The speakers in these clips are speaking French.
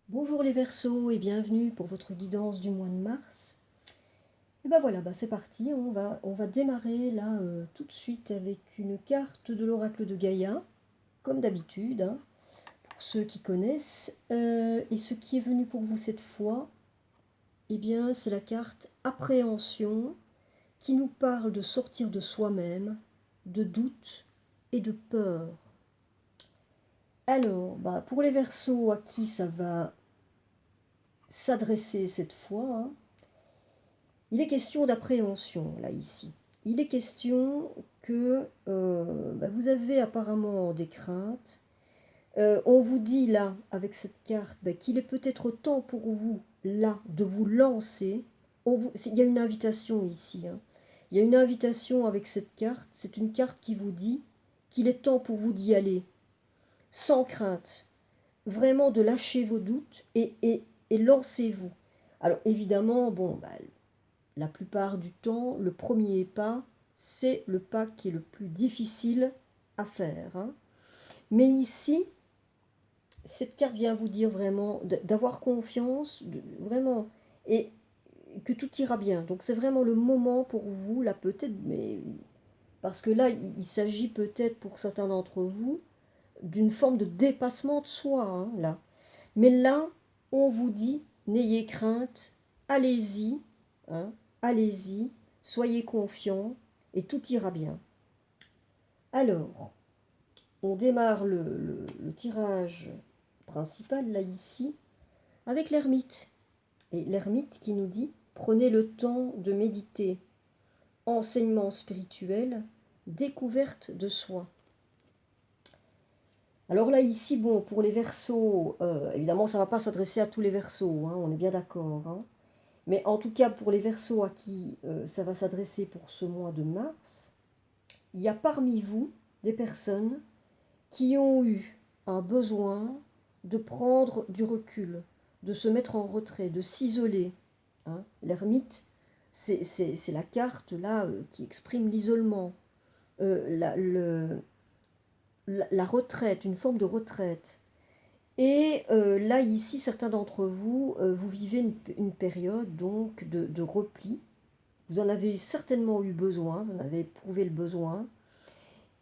Bonjour les Verseaux et bienvenue pour votre guidance du mois de mars. Et ben voilà, c'est parti, on va démarrer là tout de suite avec une carte de l'oracle de Gaïa, comme d'habitude, hein, pour ceux qui connaissent. Et ce qui est venu pour vous cette fois, eh bien c'est la carte Appréhension, qui nous parle de sortir de soi-même, de doute et de peur. Alors, pour les Verseaux à qui ça va s'adresser cette fois, hein, il est question d'appréhension, là, ici. Il est question que vous avez apparemment des craintes. On vous dit, là, avec cette carte, qu'il est peut-être temps pour vous, là, de vous lancer. Il y a une invitation ici, hein. Il y a une invitation avec cette carte. C'est une carte qui vous dit qu'il est temps pour vous d'y aller, sans crainte. Vraiment de lâcher vos doutes et lancez-vous. Alors, évidemment, la plupart du temps, le premier pas, c'est le pas qui est le plus difficile à faire, hein. Mais ici, cette carte vient vous dire vraiment d'avoir confiance, vraiment, et que tout ira bien. Donc c'est vraiment le moment pour vous, là peut-être, mais parce que là, il s'agit peut-être pour certains d'entre vous d'une forme de dépassement de soi, hein, là. Mais là, on vous dit, n'ayez crainte, allez-y, hein, allez-y, soyez confiants et tout ira bien. Alors, on démarre le tirage principal, là, ici, avec l'ermite. Et l'ermite qui nous dit, prenez le temps de méditer, enseignement spirituel, découverte de soi. Alors là, ici, pour les Verseaux, évidemment, ça ne va pas s'adresser à tous les Verseaux, hein, on est bien d'accord, hein. Mais en tout cas, pour les Verseaux à qui ça va s'adresser pour ce mois de mars, il y a parmi vous des personnes qui ont eu un besoin de prendre du recul, de se mettre en retrait, de s'isoler, hein. L'ermite, c'est la carte là qui exprime l'isolement, la retraite, une forme de retraite. Et là, ici, certains d'entre vous, vous vivez une période donc de repli. Vous en avez certainement eu besoin, vous en avez éprouvé le besoin.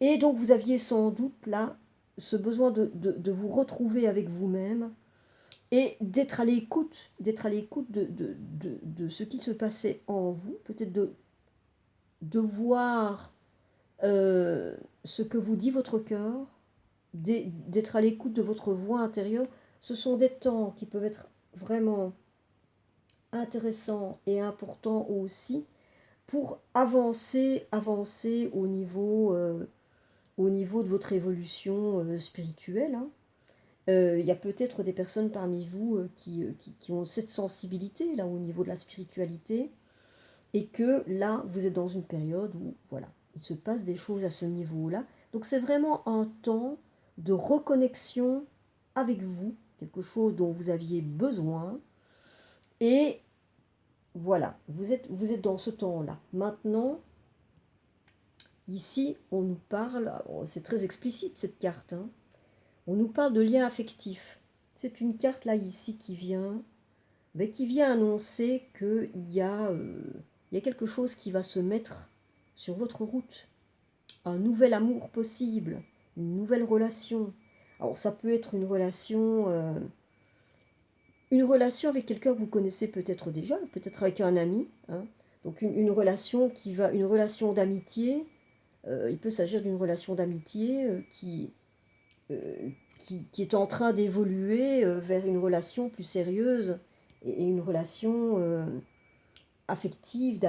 Et donc vous aviez sans doute là ce besoin de vous retrouver avec vous-même et d'être à l'écoute de ce qui se passait en vous, peut-être de voir ce que vous dit votre cœur, d'être à l'écoute de votre voix intérieure. Ce sont des temps qui peuvent être vraiment intéressants et importants aussi pour avancer au niveau de votre évolution spirituelle, hein. Il y a peut-être des personnes parmi vous qui ont cette sensibilité là au niveau de la spiritualité et que là vous êtes dans une période où voilà, il se passe des choses à ce niveau-là. Donc c'est vraiment un temps de reconnexion avec vous, quelque chose dont vous aviez besoin. Et voilà, vous êtes dans ce temps-là. Maintenant, ici, on nous parle, c'est très explicite cette carte, hein, on nous parle de lien affectif. C'est une carte là ici qui vient annoncer qu'il y a quelque chose qui va se mettre sur votre route, un nouvel amour possible, une nouvelle relation. Alors ça peut être une relation avec quelqu'un que vous connaissez peut-être déjà, peut-être avec un ami, hein. Donc une relation une relation d'amitié. Il peut s'agir d'une relation d'amitié euh, qui est en train d'évoluer vers une relation plus sérieuse et une relation affective,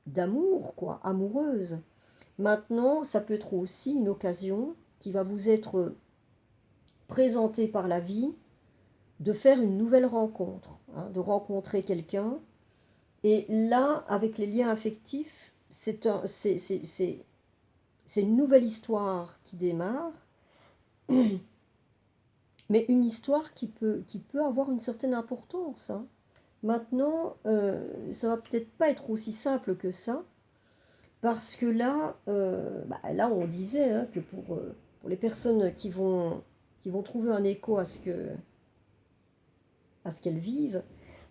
d'amour, quoi, amoureuse. Maintenant, ça peut être aussi une occasion qui va vous être présentée par la vie de faire une nouvelle rencontre, hein, de rencontrer quelqu'un. Et là, avec les liens affectifs, c'est une nouvelle histoire qui démarre, mais une histoire qui peut avoir une certaine importance, hein. Maintenant, ça va peut-être pas être aussi simple que ça, parce que là, là on disait hein, que pour les personnes qui vont trouver un écho à ce qu'elles vivent,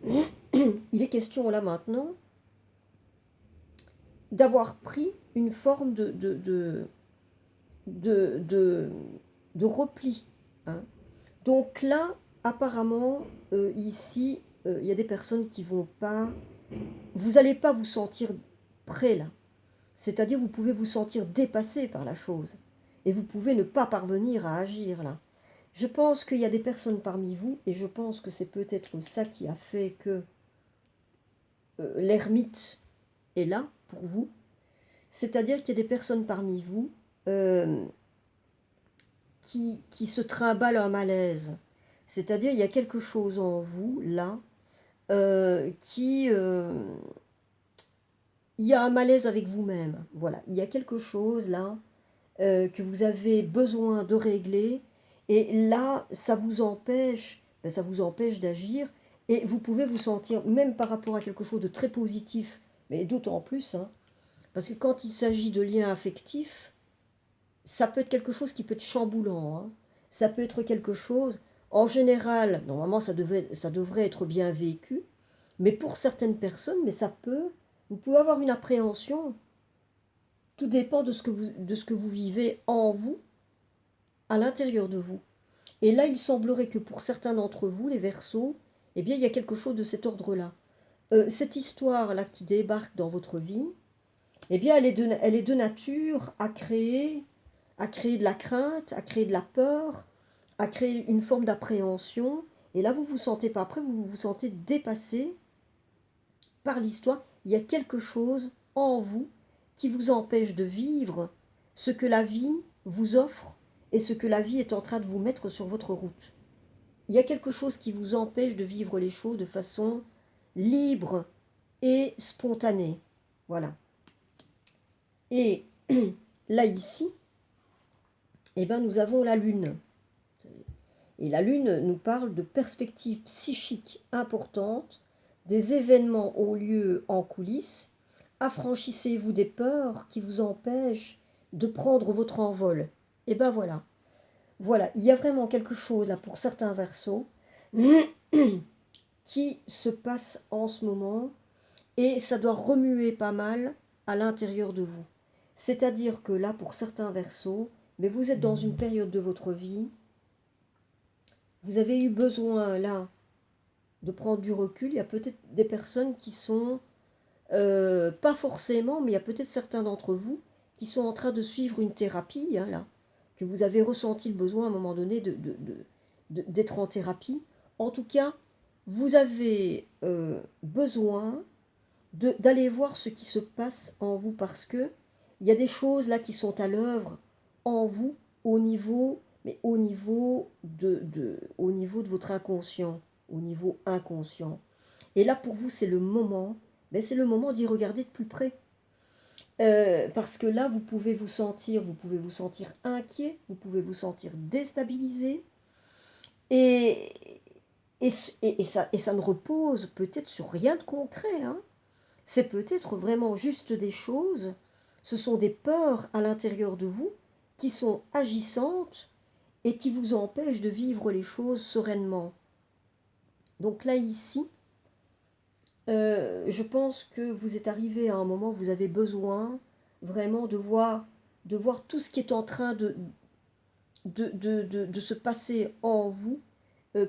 il est question là maintenant d'avoir pris une forme de, de, de repli. Hein. Donc là, apparemment, ici, il y a des personnes qui vont pas... Vous n'allez pas vous sentir prêt là. C'est-à-dire vous pouvez vous sentir dépassé par la chose. Et vous pouvez ne pas parvenir à agir là. Je pense qu'il y a des personnes parmi vous, et je pense que c'est peut-être ça qui a fait que l'ermite est là pour vous. C'est-à-dire qu'il y a des personnes parmi vous euh, qui se trimballent un malaise. C'est-à-dire il y a quelque chose en vous là qui... il y a un malaise avec vous-même. Voilà, il y a quelque chose là que vous avez besoin de régler, et là, ça vous empêche d'agir, et vous pouvez vous sentir, même par rapport à quelque chose de très positif, mais d'autant plus, hein, parce que quand il s'agit de liens affectifs, ça peut être quelque chose qui peut être chamboulant, hein. Ça peut être quelque chose, en général, normalement ça devrait être bien vécu, mais pour certaines personnes, mais vous pouvez avoir une appréhension, tout dépend de ce que vous vivez en vous, à l'intérieur de vous. Et là, il semblerait que pour certains d'entre vous, les Verseaux, eh bien, il y a quelque chose de cet ordre-là. Cette histoire-là qui débarque dans votre vie, eh bien, elle est de nature à créer de la crainte, à créer de la peur, à créer une forme d'appréhension. Et là, vous vous sentez pas prêt, vous vous sentez dépassé par l'histoire. Il y a quelque chose en vous qui vous empêche de vivre ce que la vie vous offre et ce que la vie est en train de vous mettre sur votre route. Il y a quelque chose qui vous empêche de vivre les choses de façon libre et spontanée. Voilà. Et là, ici, eh ben, nous avons la Lune. Et la Lune nous parle de perspectives psychiques importantes, des événements ont lieu en coulisses. Affranchissez-vous des peurs qui vous empêchent de prendre votre envol. Et ben voilà. Voilà, il y a vraiment quelque chose là pour certains Verseaux qui se passe en ce moment, et ça doit remuer pas mal à l'intérieur de vous. C'est-à-dire que là, pour certains Verseaux, mais vous êtes dans une période de votre vie, vous avez eu besoin là de prendre du recul. Il y a peut-être des personnes qui sont, pas forcément, mais il y a peut-être certains d'entre vous qui sont en train de suivre une thérapie, hein, là, que vous avez ressenti le besoin à un moment donné d'être en thérapie. En tout cas, vous avez besoin d'aller voir ce qui se passe en vous, parce que il y a des choses là qui sont à l'œuvre en vous au niveau, mais au niveau de votre inconscient, au niveau inconscient. Et là pour vous c'est le moment, mais c'est le moment d'y regarder de plus près. Parce que là vous pouvez vous sentir inquiet, vous pouvez vous sentir déstabilisé, et, et ça ne repose peut-être sur rien de concret, hein. C'est peut-être vraiment juste des choses, ce sont des peurs à l'intérieur de vous qui sont agissantes et qui vous empêchent de vivre les choses sereinement. Donc là, ici, je pense que vous êtes arrivé à un moment où vous avez besoin vraiment de voir tout ce qui est en train de se passer en vous,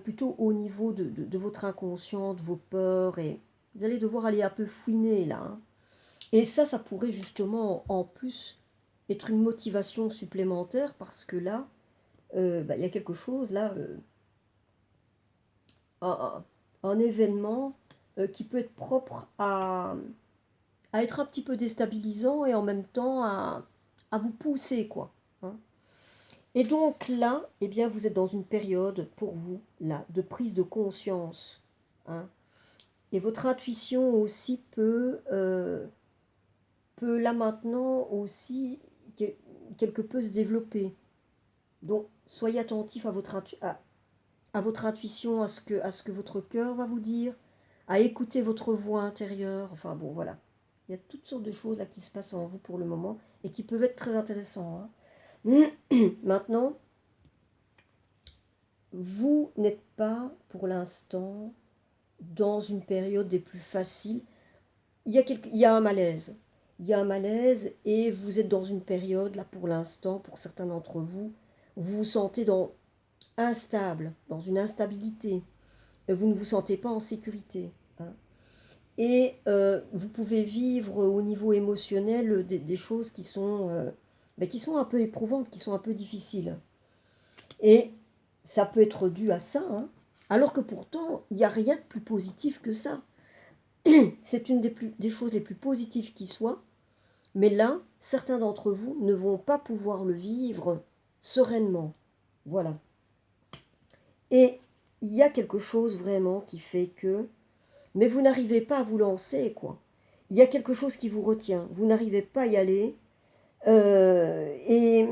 plutôt au niveau de votre inconscient, de vos peurs, et vous allez devoir aller un peu fouiner là, hein. Et ça pourrait justement en plus être une motivation supplémentaire, parce que là, il y a quelque chose là, un, un événement qui peut être propre à être un petit peu déstabilisant, et en même temps à vous pousser, quoi, hein. Et donc là, eh bien, vous êtes dans une période, pour vous, là, de prise de conscience, hein. Et votre intuition aussi peut là maintenant aussi quelque peu se développer. Donc soyez attentif à votre intuition, à ce que votre cœur va vous dire, à écouter votre voix intérieure. Enfin bon, voilà. Il y a toutes sortes de choses là qui se passent en vous pour le moment et qui peuvent être très intéressantes, hein. Maintenant, vous n'êtes pas, pour l'instant, dans une période des plus faciles. Il y a un malaise. Il y a un malaise et vous êtes dans une période, là, pour l'instant, pour certains d'entre vous, vous vous sentez instable, dans une instabilité. Vous ne vous sentez pas en sécurité. Hein. Et vous pouvez vivre au niveau émotionnel des choses qui sont un peu éprouvantes, qui sont un peu difficiles. Et ça peut être dû à ça, hein, alors que pourtant, il n'y a rien de plus positif que ça. C'est une des choses les plus positives qui soient, mais là, certains d'entre vous ne vont pas pouvoir le vivre sereinement. Voilà. Et il y a quelque chose vraiment qui fait que... Mais vous n'arrivez pas à vous lancer, quoi. Il y a quelque chose qui vous retient. Vous n'arrivez pas à y aller. Et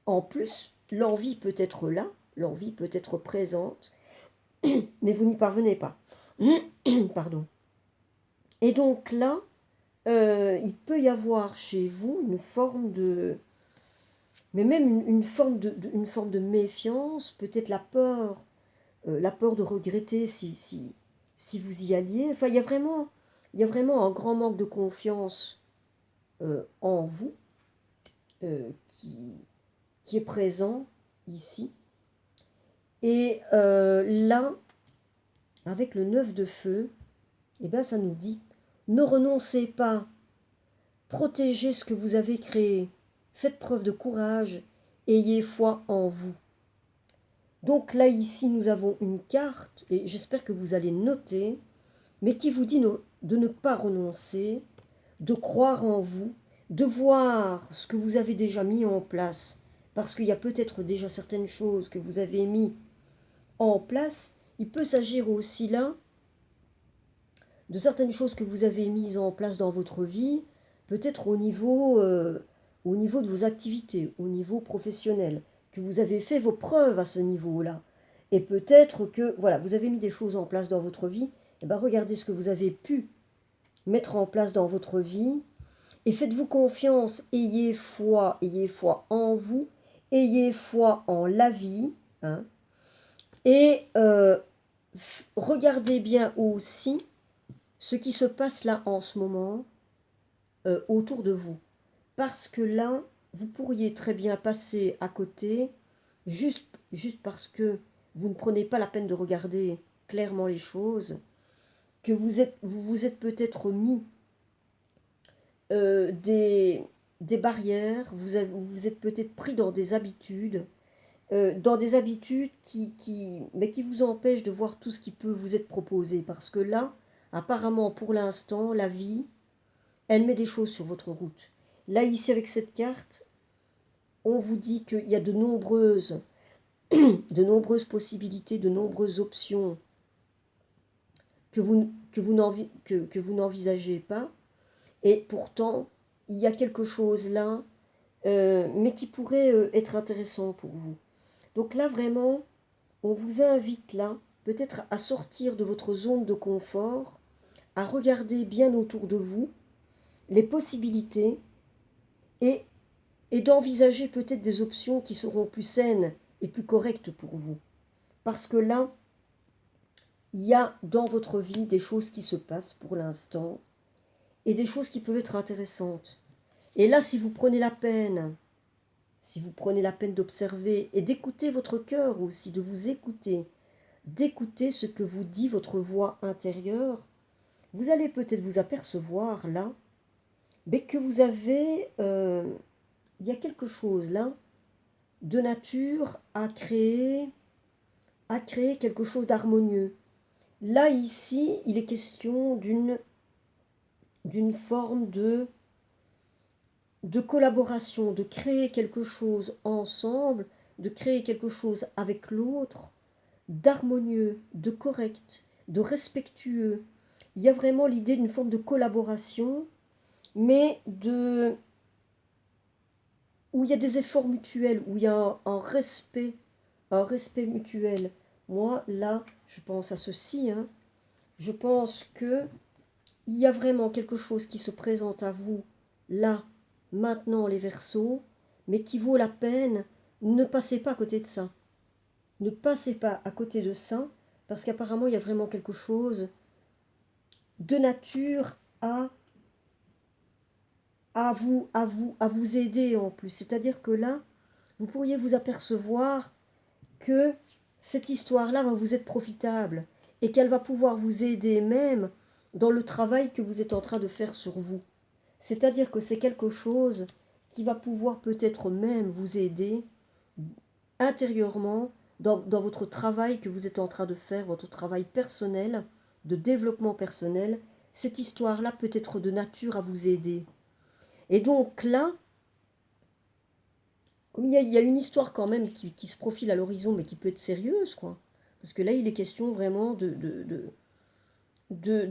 en plus, l'envie peut être là, l'envie peut être présente, mais vous n'y parvenez pas. Pardon. Et donc là, il peut y avoir chez vous une forme de... Mais même une forme une forme de méfiance, peut-être la peur de regretter si vous y alliez. Enfin, il y a vraiment un grand manque de confiance en vous euh, qui, qui est présent ici. Et là, avec le 9 de feu, eh ben, ça nous dit, ne renoncez pas, protégez ce que vous avez créé, faites preuve de courage, ayez foi en vous. Donc là, ici, nous avons une carte, et j'espère que vous allez noter, mais qui vous dit de ne pas renoncer, de croire en vous, de voir ce que vous avez déjà mis en place, parce qu'il y a peut-être déjà certaines choses que vous avez mis en place. Il peut s'agir aussi là de certaines choses que vous avez mises en place dans votre vie, peut-être au niveau de vos activités, au niveau professionnel, que vous avez fait vos preuves à ce niveau-là. Et peut-être que, voilà, vous avez mis des choses en place dans votre vie, et bien regardez ce que vous avez pu mettre en place dans votre vie, et faites-vous confiance, ayez foi en vous, ayez foi en la vie, hein, et regardez bien aussi ce qui se passe là en ce moment autour de vous. Parce que là, vous pourriez très bien passer à côté, juste parce que vous ne prenez pas la peine de regarder clairement les choses, que vous vous êtes peut-être mis euh, des, des barrières, vous vous êtes peut-être pris dans des habitudes mais qui vous empêchent de voir tout ce qui peut vous être proposé. Parce que là, apparemment, pour l'instant, la vie, elle met des choses sur votre route. Là, ici, avec cette carte, on vous dit qu'il y a de nombreuses possibilités, de nombreuses options que vous n'envisagez pas. Et pourtant, il y a quelque chose là, mais qui pourrait être intéressant pour vous. Donc là, vraiment, on vous invite là, peut-être à sortir de votre zone de confort, à regarder bien autour de vous les possibilités et, et d'envisager peut-être des options qui seront plus saines et plus correctes pour vous. Parce que là, il y a dans votre vie des choses qui se passent pour l'instant et des choses qui peuvent être intéressantes. Et là, si vous prenez la peine d'observer et d'écouter votre cœur aussi, de vous écouter, d'écouter ce que vous dit votre voix intérieure, vous allez peut-être vous apercevoir là, mais que vous avez, il y a quelque chose là, de nature à créer quelque chose d'harmonieux. Là, ici, il est question d'une forme de collaboration, de créer quelque chose ensemble, de créer quelque chose avec l'autre, d'harmonieux, de correct, de respectueux. Il y a vraiment l'idée d'une forme de collaboration, mais où il y a des efforts mutuels, où il y a un respect mutuel. Moi, là, je pense à ceci, hein. Je pense que il y a vraiment quelque chose qui se présente à vous, là, maintenant, les Verseaux, mais qui vaut la peine. Ne passez pas à côté de ça. Ne passez pas à côté de ça, parce qu'apparemment, il y a vraiment quelque chose de nature à vous aider en plus. C'est-à-dire que là, vous pourriez vous apercevoir que cette histoire-là va vous être profitable et qu'elle va pouvoir vous aider même dans le travail que vous êtes en train de faire sur vous. C'est-à-dire que c'est quelque chose qui va pouvoir peut-être même vous aider intérieurement dans votre travail que vous êtes en train de faire, votre travail personnel, de développement personnel. Cette histoire-là peut être de nature à vous aider. Et donc là, comme il y a une histoire quand même qui se profile à l'horizon, mais qui peut être sérieuse, quoi. Parce que là, il est question vraiment de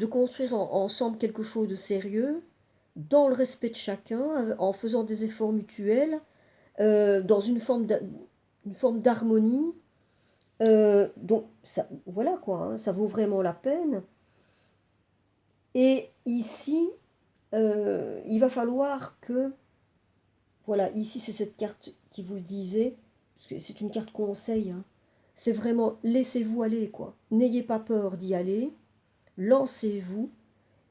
construire ensemble quelque chose de sérieux, dans le respect de chacun, en faisant des efforts mutuels, dans une forme d'harmonie. Donc, ça, voilà quoi, hein, ça vaut vraiment la peine. Et ici, il va falloir que, voilà, ici c'est cette carte qui vous le disait, parce que c'est une carte conseil, hein. C'est vraiment laissez-vous aller, quoi. N'ayez pas peur d'y aller, lancez-vous.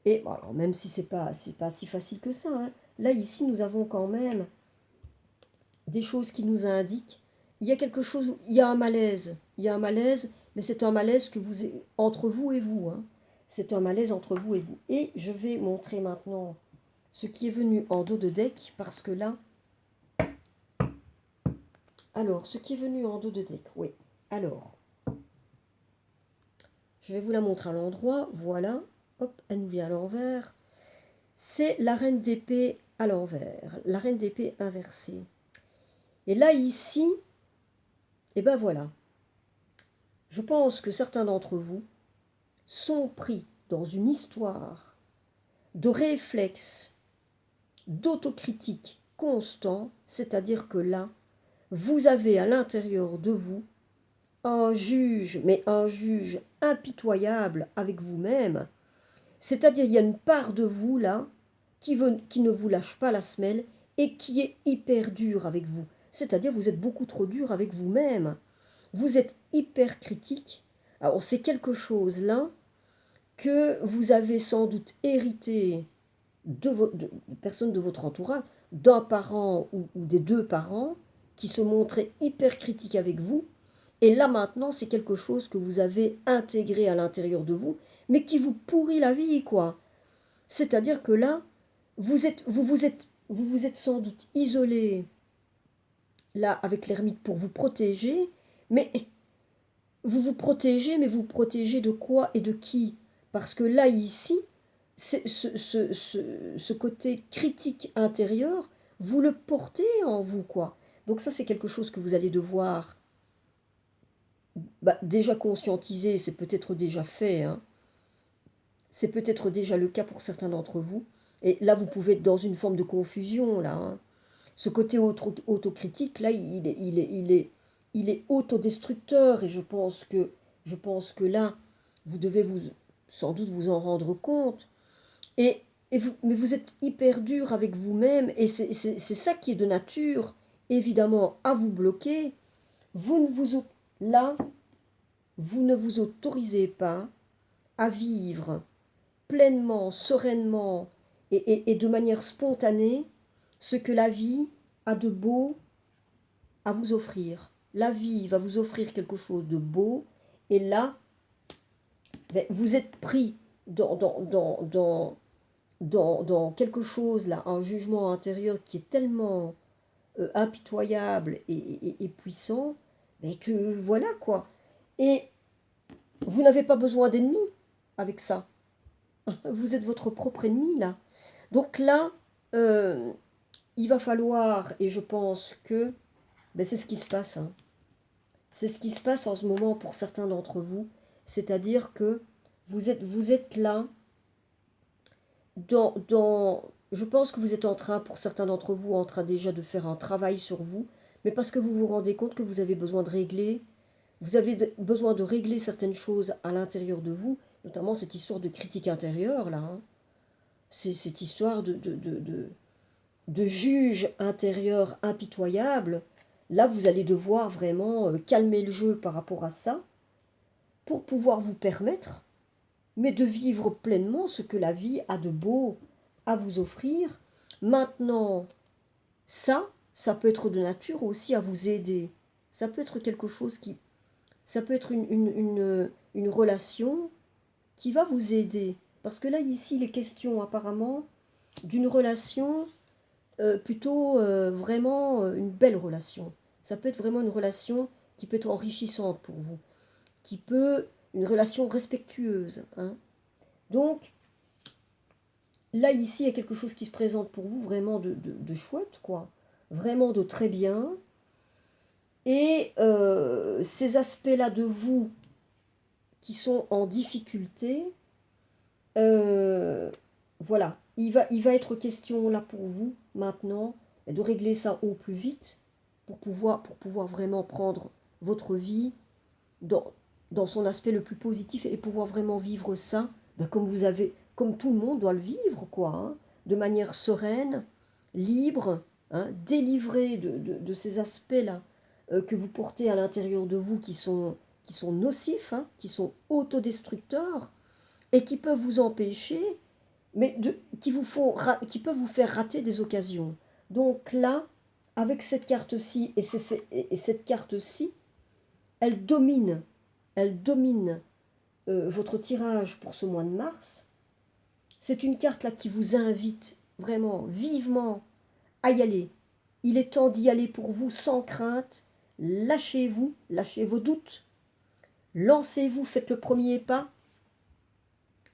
Et bon, alors, même si c'est pas si facile que ça, hein, là ici nous avons quand même des choses qui nous indiquent. Il y a quelque chose, il y a un malaise, mais c'est un malaise que vous entre vous et vous, hein. C'est un malaise entre vous et vous. Et je vais montrer maintenant ce qui est venu en dos de deck, parce que là, alors, ce qui est venu en dos de deck, oui. Alors, je vais vous la montrer à l'endroit, voilà. Hop, elle nous vient à l'envers. C'est la reine d'épée à l'envers, la reine d'épée inversée. Et là, ici, et ben voilà. Je pense que certains d'entre vous sont pris dans une histoire de réflexe, d'autocritique constant, c'est-à-dire que là, vous avez à l'intérieur de vous un juge, mais un juge impitoyable avec vous-même, c'est-à-dire il y a une part de vous là qui ne vous lâche pas la semelle et qui est hyper dur avec vous. C'est-à-dire vous êtes beaucoup trop dur avec vous-même. Vous êtes hyper critique. Alors c'est quelque chose là que vous avez sans doute hérité de personnes de votre entourage, d'un parent ou des deux parents, qui se montraient hyper critiques avec vous. Et là maintenant, c'est quelque chose que vous avez intégré à l'intérieur de vous, mais qui vous pourrit la vie, quoi. C'est-à-dire que là, vous vous êtes sans doute isolé, là, avec l'ermite pour vous protéger, mais vous vous protégez, mais vous vous protégez de quoi et de qui? Parce que là, ici, ce côté critique intérieur, vous le portez en vous, quoi. Donc ça, c'est quelque chose que vous allez devoir déjà conscientiser, c'est peut-être déjà fait, hein. C'est peut-être déjà le cas pour certains d'entre vous. Et là, vous pouvez être dans une forme de confusion, là, hein. Ce côté autocritique, là, il est autodestructeur, et je pense que là, vous devez sans doute vous en rendre compte. Mais vous êtes hyper dur avec vous-même, et c'est ça qui est de nature, évidemment, à vous bloquer. Vous ne vous, là, vous ne vous autorisez pas à vivre pleinement, sereinement et de manière spontanée ce que la vie a de beau à vous offrir. La vie va vous offrir quelque chose de beau, et là, vous êtes pris dans quelque chose, là, un jugement intérieur qui est tellement impitoyable et puissant, mais que voilà quoi. Et vous n'avez pas besoin d'ennemis avec ça. Vous êtes votre propre ennemi là. Donc là, euh, il va falloir, et je pense que c'est ce qui se passe, hein. C'est ce qui se passe en ce moment pour certains d'entre vous. C'est-à-dire que vous êtes là je pense que vous êtes en train, pour certains d'entre vous, en train déjà de faire un travail sur vous, mais parce que vous vous rendez compte que vous avez besoin de régler, besoin de régler certaines choses à l'intérieur de vous, notamment cette histoire de critique intérieure, là, hein. C'est cette histoire de juge intérieur impitoyable. Là, vous allez devoir vraiment calmer le jeu par rapport à ça pour pouvoir vous permettre, mais de vivre pleinement ce que la vie a de beau à vous offrir. Maintenant, ça peut être de nature aussi à vous aider. Ça peut être quelque chose qui... Ça peut être une relation qui va vous aider. Parce que là, ici, il est question apparemment d'une relation plutôt vraiment une belle relation. Ça peut être vraiment une relation qui peut être enrichissante pour vous, qui peut... une relation respectueuse. Hein. Donc, là, ici, il y a quelque chose qui se présente pour vous vraiment de chouette, quoi. Vraiment de très bien. Et ces aspects-là de vous qui sont en difficulté, voilà, il va être question là pour vous maintenant de régler ça au plus vite pour pouvoir vraiment prendre votre vie dans, dans son aspect le plus positif et pouvoir vraiment vivre ça ben, comme vous avez, comme tout le monde doit le vivre, quoi, hein, de manière sereine, libre, hein, délivré de ces aspects-là que vous portez à l'intérieur de vous qui sont nocifs, hein, qui sont autodestructeurs et qui peuvent vous empêcher, mais qui peuvent vous faire rater des occasions. Donc là, avec cette carte-ci et cette carte-ci, elle domine, elle domine votre tirage pour ce mois de mars. C'est une carte là qui vous invite vraiment vivement à y aller. Il est temps d'y aller pour vous sans crainte. Lâchez-vous, lâchez vos doutes. Lancez-vous, faites le premier pas.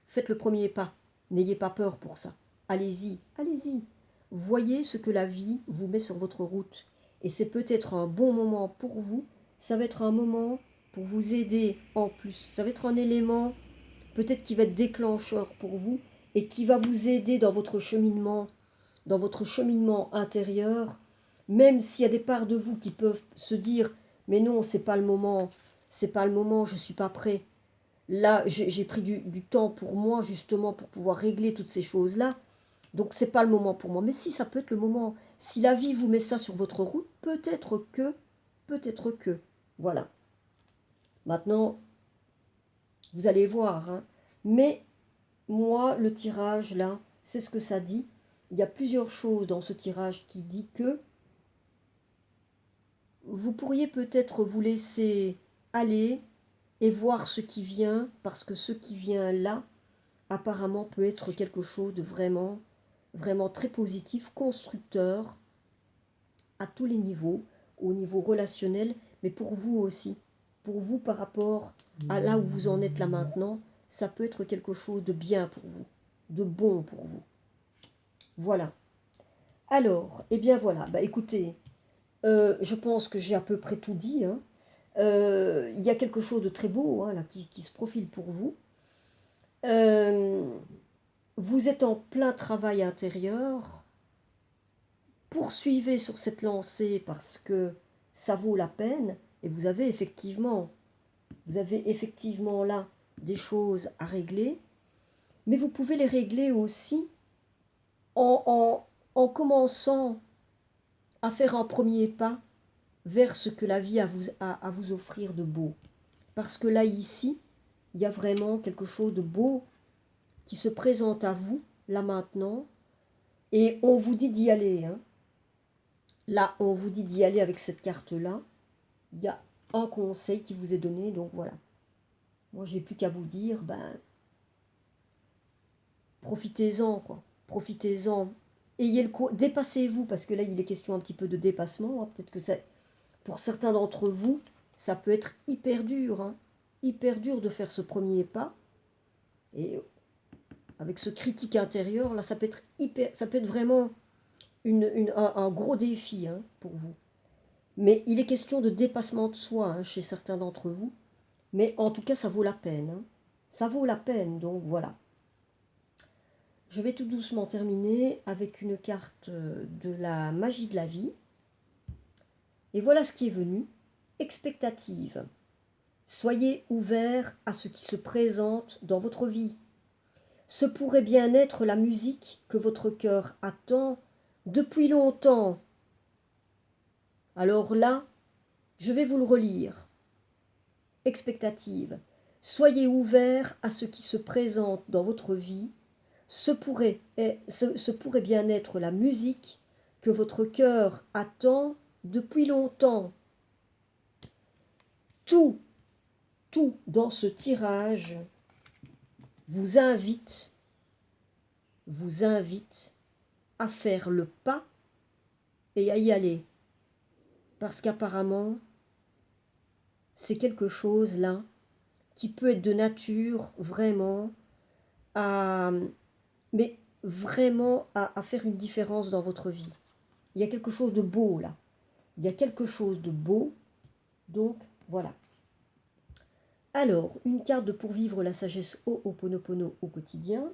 Faites le premier pas. N'ayez pas peur pour ça. Allez-y, allez-y. Voyez ce que la vie vous met sur votre route. Et c'est peut-être un bon moment pour vous. Ça va être un moment pour vous aider en plus. Ça va être un élément peut-être qui va être déclencheur pour vous et qui va vous aider dans votre cheminement intérieur, même s'il y a des parts de vous qui peuvent se dire mais non, c'est pas le moment, c'est pas le moment, je suis pas prêt. Là, j'ai pris du temps pour moi, justement, pour pouvoir régler toutes ces choses-là. Donc, c'est pas le moment pour moi. Mais si, ça peut être le moment. Si la vie vous met ça sur votre route, peut-être que. Voilà. Maintenant, vous allez voir. Hein. Mais, moi, le tirage, là, c'est ce que ça dit. Il y a plusieurs choses dans ce tirage qui dit que vous pourriez peut-être vous laisser aller et voir ce qui vient, parce que ce qui vient là, apparemment peut être quelque chose de vraiment, vraiment très positif, constructeur, à tous les niveaux, au niveau relationnel, mais pour vous aussi. Pour vous par rapport à là où vous en êtes là maintenant, ça peut être quelque chose de bien pour vous, de bon pour vous. Voilà. Alors, eh bien voilà, bah écoutez, je pense que j'ai à peu près tout dit. Hein. Il y a quelque chose de très beau hein, là, qui se profile pour vous. Vous êtes en plein travail intérieur. Poursuivez sur cette lancée parce que ça vaut la peine. Et vous avez effectivement là des choses à régler. Mais vous pouvez les régler aussi en commençant à faire un premier pas vers ce que la vie a à vous offrir de beau. Parce que là, ici, il y a vraiment quelque chose de beau qui se présente à vous, là maintenant, et on vous dit d'y aller. Hein. Là, on vous dit d'y aller avec cette carte-là. Il y a un conseil qui vous est donné, donc voilà. Moi, j'ai plus qu'à vous dire, ben, profitez-en, quoi. Profitez-en. Dépassez-vous, parce que là, il est question un petit peu de dépassement. Hein. Peut-être que ça, pour certains d'entre vous, ça peut être hyper dur. Hein. Hyper dur de faire ce premier pas. Et avec ce critique intérieur, là, ça peut être vraiment un gros défi hein, pour vous. Mais il est question de dépassement de soi hein, chez certains d'entre vous. Mais en tout cas, ça vaut la peine. Hein. Ça vaut la peine, donc voilà. Je vais tout doucement terminer avec une carte de la magie de la vie. Et voilà ce qui est venu. Expectative. Soyez ouvert à ce qui se présente dans votre vie. Ce pourrait bien être la musique que votre cœur attend depuis longtemps. Alors là, je vais vous le relire. Expectative. Soyez ouverts à ce qui se présente dans votre vie. Ce pourrait bien être la musique que votre cœur attend depuis longtemps. Tout dans ce tirage vous invite à faire le pas et à y aller. Parce qu'apparemment, c'est quelque chose là qui peut être de nature vraiment à, mais vraiment à faire une différence dans votre vie. Il y a quelque chose de beau là. Il y a quelque chose de beau. Donc voilà. Alors, une carte de pour vivre la sagesse Ho'oponopono au quotidien.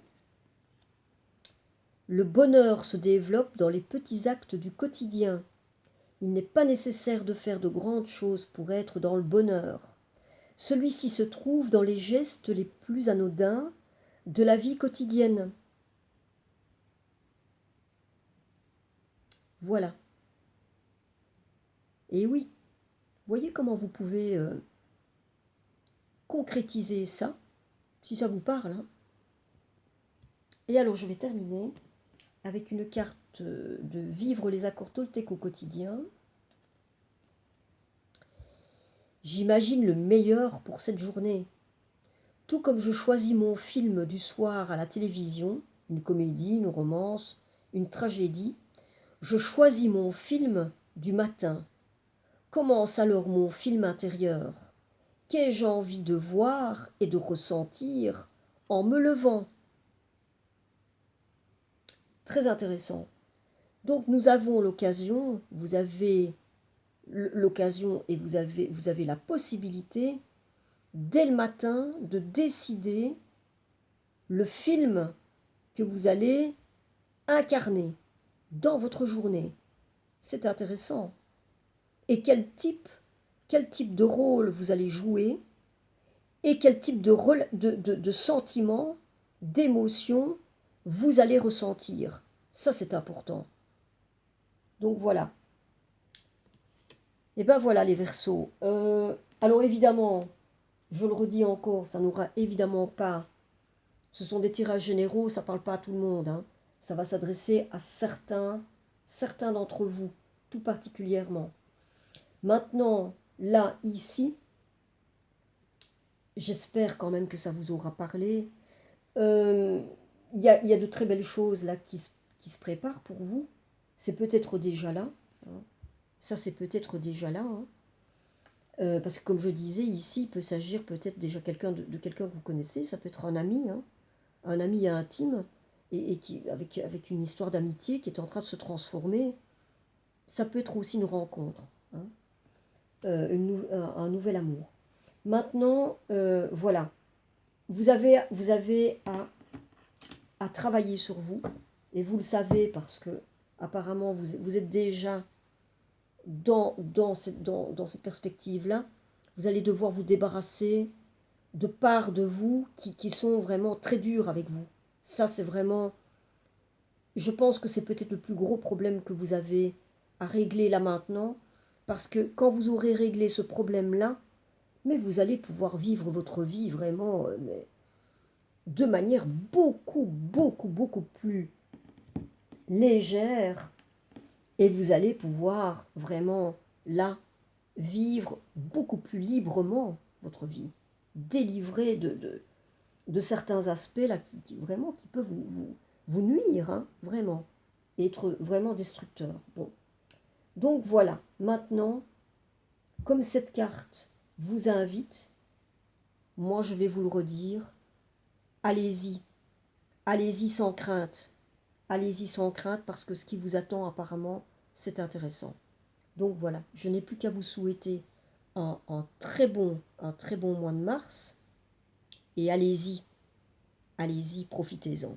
Le bonheur se développe dans les petits actes du quotidien. Il n'est pas nécessaire de faire de grandes choses pour être dans le bonheur. Celui-ci se trouve dans les gestes les plus anodins de la vie quotidienne. Voilà. Et oui, voyez comment vous pouvez concrétiser ça, si ça vous parle. Hein. Et alors, je vais terminer avec une carte de vivre les accords toltèques au quotidien. J'imagine le meilleur pour cette journée. Tout comme je choisis mon film du soir à la télévision, une comédie, une romance, une tragédie, je choisis mon film du matin. Commence alors mon film intérieur. Qu'ai-je envie de voir et de ressentir en me levant? Très intéressant. Donc nous avons l'occasion, vous avez l'occasion et vous avez la possibilité, dès le matin, de décider le film que vous allez incarner dans votre journée. C'est intéressant. Et quel type de rôle vous allez jouer et quel type de sentiment, d'émotion vous allez ressentir. Ça, c'est important. Donc voilà. Et ben voilà les Verseaux. Alors évidemment, je le redis encore, ça n'aura évidemment pas... Ce sont des tirages généraux, ça ne parle pas à tout le monde. Hein. Ça va s'adresser à certains d'entre vous, tout particulièrement. Maintenant, là, ici, j'espère quand même que ça vous aura parlé. Il y a de très belles choses là qui se préparent pour vous. C'est peut-être déjà là. Hein. Ça, c'est peut-être déjà là. Hein. Parce que comme je disais, ici, il peut s'agir peut-être déjà de quelqu'un que vous connaissez. Ça peut être hein, un ami intime, et qui, avec une histoire d'amitié qui est en train de se transformer. Ça peut être aussi une rencontre. Hein. Un nouvel amour. Maintenant, voilà, vous avez à travailler sur vous, et vous le savez parce que apparemment vous êtes déjà dans cette perspective-là. Vous allez devoir vous débarrasser de parts de vous qui sont vraiment très dures avec vous. Ça, c'est vraiment... Je pense que c'est peut-être le plus gros problème que vous avez à régler là maintenant, parce que quand vous aurez réglé ce problème-là, mais vous allez pouvoir vivre votre vie vraiment mais de manière beaucoup plus légère, et vous allez pouvoir vraiment là vivre beaucoup plus librement votre vie, délivré de certains aspects là qui vraiment qui peuvent vous nuire, hein, vraiment, et être vraiment destructeurs. Bon, donc voilà, maintenant, comme cette carte vous invite, moi je vais vous le redire, allez-y, allez-y sans crainte, allez-y sans crainte parce que ce qui vous attend apparemment, c'est intéressant. Donc voilà, je n'ai plus qu'à vous souhaiter un très bon mois de mars, et allez-y, profitez-en.